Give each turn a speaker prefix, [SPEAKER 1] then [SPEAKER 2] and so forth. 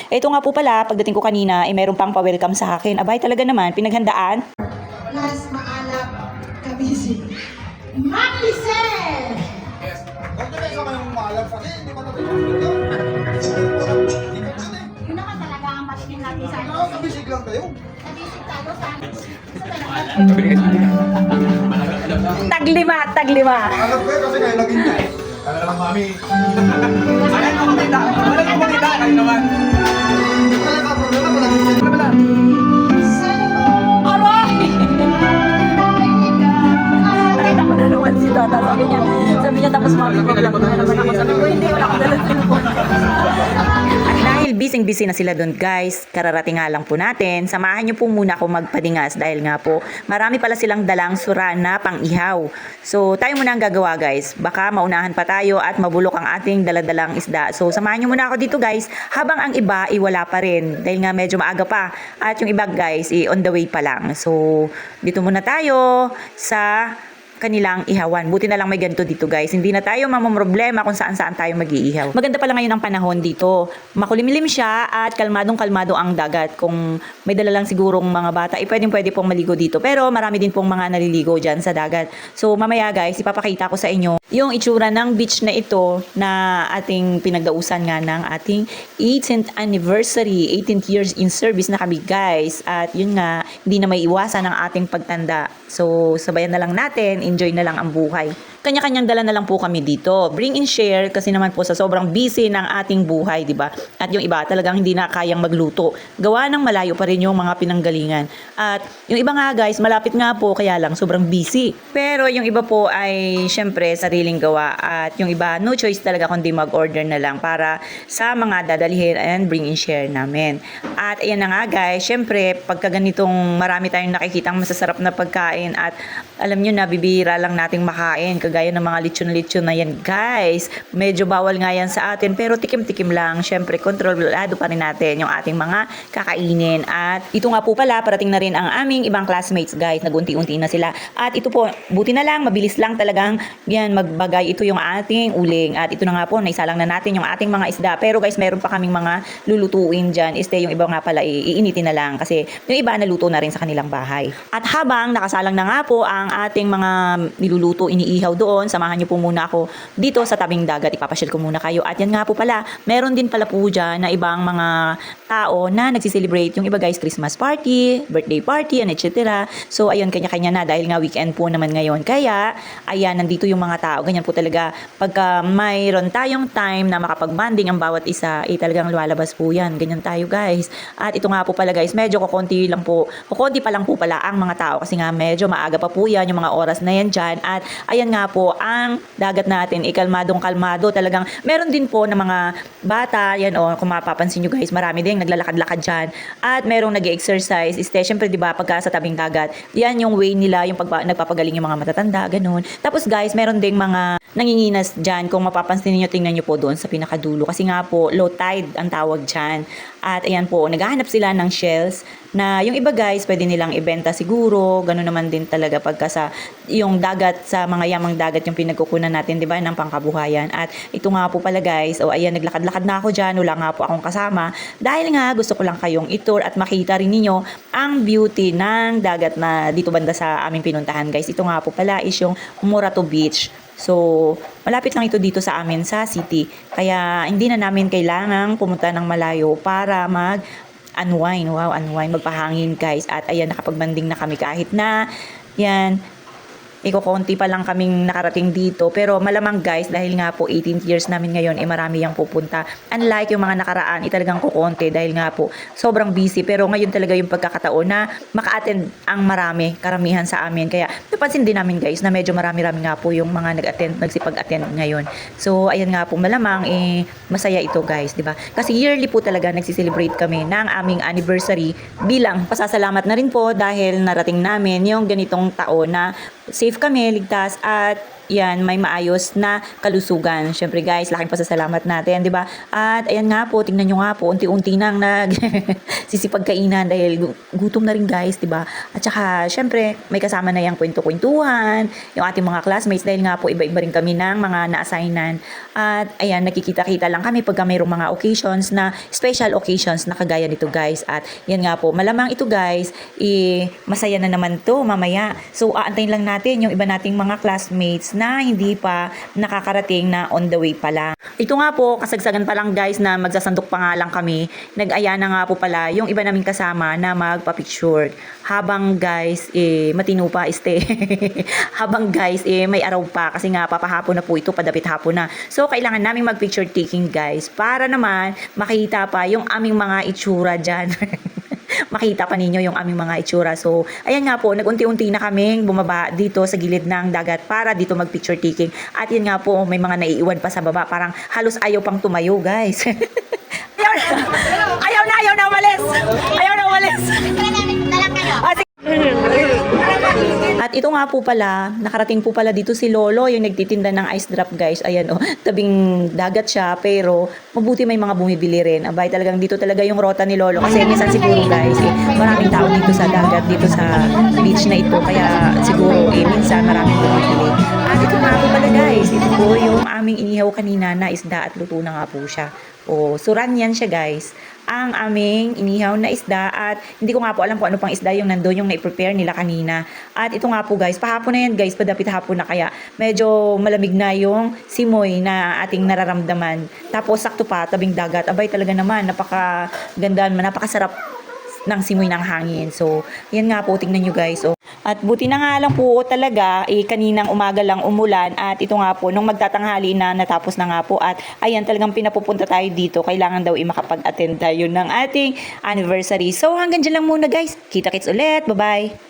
[SPEAKER 1] Ito nga po pala, pagdating ko kanina, meron pang pa-welcome sa akin. Abay, talaga naman, pinaghandaan.
[SPEAKER 2] Last maalap kabisi. Ma'am Lisel!
[SPEAKER 3] Yes. Huwag na isa kayong maalam sa akin. Hindi ko na pinagpapalito.
[SPEAKER 2] Yun naman talaga ang patingin natin sa ano.
[SPEAKER 3] Kabisig lang kayo.
[SPEAKER 2] Kabisig tayo sa
[SPEAKER 1] Taglima, taglima.
[SPEAKER 3] Alam ko kasi kayo naging tayo. Kaya lang mami.
[SPEAKER 4] Ayan mo kumita. Wala yung kumita. Kayo naman.
[SPEAKER 3] Wala ka problema pala.
[SPEAKER 4] Wala.
[SPEAKER 1] Aray! Nakita ko na naman si Tata. Sabi niya tapos mami ko lang na naman ako. Sabi ko, hindi, wala ko dalang cellphone. At dahil busy na sila doon guys, kararating nga lang po natin, samahan niyo po muna ako magpadingas dahil nga po, marami pala silang dalang sura na pang-ihaw. So, tayo muna ang gagawa guys. Baka maunahan pa tayo at mabulok ang ating daladalang isda. So, samahan niyo muna ako dito guys, habang ang iba, wala pa rin. Dahil nga medyo maaga pa. At yung iba guys, on the way pa lang. So, dito muna tayo sa kanilang ihawan. Buti na lang may ganito dito guys. Hindi na tayo mamamroblema kung saan-saan tayo mag-iihaw. Maganda pala ngayon ang panahon dito. Makulimlim siya at kalmadong-kalmado ang dagat. Kung may dala lang sigurong mga bata, pwede pong maligo dito. Pero marami din pong mga naliligo dyan sa dagat. So mamaya guys, ipapakita ko sa inyo yung itsura ng beach na ito na ating pinagdausan nga ng ating 18th anniversary, 18th years in service na kami guys. At yun nga, hindi na may iwasan ang ating pagtanda. So sabayan na lang natin, enjoy na lang ang buhay. Kanya-kanyang dala na lang po kami dito. Bring and share kasi naman po sa sobrang busy ng ating buhay, di ba? At yung iba talagang hindi na kayang magluto. Gawa ng malayo pa rin yung mga pinanggalingan. At yung iba nga guys, malapit nga po kaya lang sobrang busy. Pero yung iba po ay syempre sariling gawa at yung iba no choice talaga kundi mag-order na lang para sa mga dadalhin and bring and share namin. At ayan na nga guys, syempre pagka ganitong marami tayong nakikitang masasarap na pagkain at alam nyo na bibira lang nating makain kagaya ng mga lechon na yan guys. Medyo bawal nga yan sa atin pero tikim-tikim lang. Syempre kontrolado pa rin natin yung ating mga kakainin. At ito nga po pala parating na rin ang aming ibang classmates guys. Nagunti-unti na sila. At ito po buti na lang mabilis lang talagang yan magbagay ito yung ating uling. At ito na nga po naisalang na natin yung ating mga isda. Pero guys meron pa kaming mga lulutuin dyan. Yung iba nga pala iinitin na lang kasi yung iba naluto na rin sa kanilang bahay. At habang nakasalang na nga po ang ating mga niluluto iniihaw doon, samahan niyo po muna ako dito sa tabing dagat. Ipapasyal ko muna kayo. At yan nga po pala, meron din pala po dyan na ibang mga tao na nagsiselebrate. Yung iba guys, Christmas party, birthday party, and etc. So ayun, kanya-kanya na dahil nga weekend po naman ngayon. Kaya, ayan, nandito yung mga tao. Ganyan po talaga. Pagka mayroon tayong time na makapag-banding ang bawat isa, talagang lumalabas po yan. Ganyan tayo guys. At ito nga po pala guys, medyo kukunti pa lang po pala ang mga tao kasi nga medyo maaga pa po yan, yung mga oras na yan dyan. At ayan nga po, ang dagat natin, kalmadong-kalmado. Talagang meron din po ng mga bata, yan o, kung mapapansin nyo guys, marami din naglalakad-lakad dyan. At merong nag-exercise. Siyempre, di ba, pagka sa tabing dagat, yan yung way nila, yung nagpapagaling yung mga matatanda, ganun. Tapos guys, meron ding mga nanginginas dyan. Kung mapapansin niyo, tingnan nyo po doon sa pinakadulo. Kasi nga po, low tide ang tawag dyan. At ayan po, naghahanap sila ng shells na yung iba guys, pwede nilang ibenta siguro. Ganun naman din talaga pagka sa yung dagat, sa mga yamang dagat yung pinagkukunan natin, di ba, ng pangkabuhayan. At ito nga po pala guys, ayan, naglakad-lakad na ako dyan. Wala nga po akong kasama. Dahil nga, gusto ko lang kayong itour at makita rin ninyo ang beauty ng dagat na dito banda sa aming pinuntahan guys. Ito nga po pala is yung Murato Beach. So, malapit lang ito dito sa amin sa city. Kaya, hindi na namin kailangang pumunta ng malayo para unwind. Wow, unwind. Magpahangin guys. At ayan, nakapagbanding na kami kahit na, yan, kukunti pa lang kaming nakarating dito. Pero malamang guys, dahil nga po 18th years namin ngayon, marami yang pupunta. Unlike yung mga nakaraan, talagang kukunti dahil nga po sobrang busy. Pero ngayon talaga yung pagkakataon na maka-attend ang marami, karamihan sa amin. Kaya napansin din namin guys na medyo marami-rami nga po yung mga nagsipag-attend ngayon. So ayan nga po, malamang masaya ito guys, di ba? Kasi yearly po talaga nagsiselebrate kami ng aming anniversary bilang pasasalamat na rin po dahil narating namin yung ganitong taon na safe kami, ligtas at yan may maayos na kalusugan. Syempre guys, laking pasasalamat natin, di ba? At ayan nga po, tingnan nyo nga po, unti-unti nang sisipagkainan dahil gutom na rin guys, di ba? At saka, syempre, may kasama na yung kwento-kwentuhan, yung ating mga classmates dahil nga po iba-iba rin kami ng mga na-assignan. At ayan, nakikita-kita lang kami pagka mayroong mga occasions na special occasions na kagaya nito guys. At yan nga po, malamang ito guys, masaya na naman to mamaya. So, aantayin lang natin yung iba nating mga classmates na hindi pa nakakarating na on the way pa lang. Ito nga po, kasagsagan pa lang guys na magsasandok pa nga lang kami. Nag-aya na nga po pala yung iba naming kasama na magpa-picture. Habang guys, matino pa habang guys, may araw pa kasi nga papahapon na po ito, padapit hapon na. So, kailangan naming mag-picture taking guys para naman makita pa yung aming mga itsura dyan. Makita pa ninyo yung aming mga itsura. So, ayan nga po, nag-unti-unti na kaming bumaba dito sa gilid ng dagat para dito mag-picture taking. At yan nga po, may mga naiiwan pa sa baba. Parang halos ayaw pang tumayo, guys. ayaw na umalis! Ayaw na umalis! Ah, sige. At ito nga po pala, nakarating po pala dito si Lolo, yung nagtitinda ng ice drop guys. Ayan oh, tabing dagat siya pero mabuti may mga bumibili rin. Abay talagang dito talaga yung rota ni Lolo kasi minsan siguro guys, maraming tao dito sa dagat, dito sa beach na ito. Kaya siguro minsan maraming bumibili. At ito nga po pala guys, ito po yung aming inihaw kanina na isda at luto na nga po siya. O, suran yan siya guys. Ang aming inihaw na isda at hindi ko nga po alam kung ano pang isda yung nandoon yung na-prepare nila kanina. At ito nga po guys, pahapon na yan guys, padapit hapon na kaya medyo malamig na yung simoy na ating nararamdaman. Tapos sakto pa, tabing dagat. Abay talaga naman, napakaganda, napakasarap ng simoy ng hangin. So, yan nga po, tingnan nyo guys. Oh. At buti na nga lang po talaga, kaninang umaga lang umulan at ito nga po, nung magtatanghali na natapos na nga po at ayan talagang pinapupunta tayo dito. Kailangan daw makapag-attend tayo ng ating anniversary. So, hanggang dyan lang muna guys. Kita-kits ulit. Bye-bye!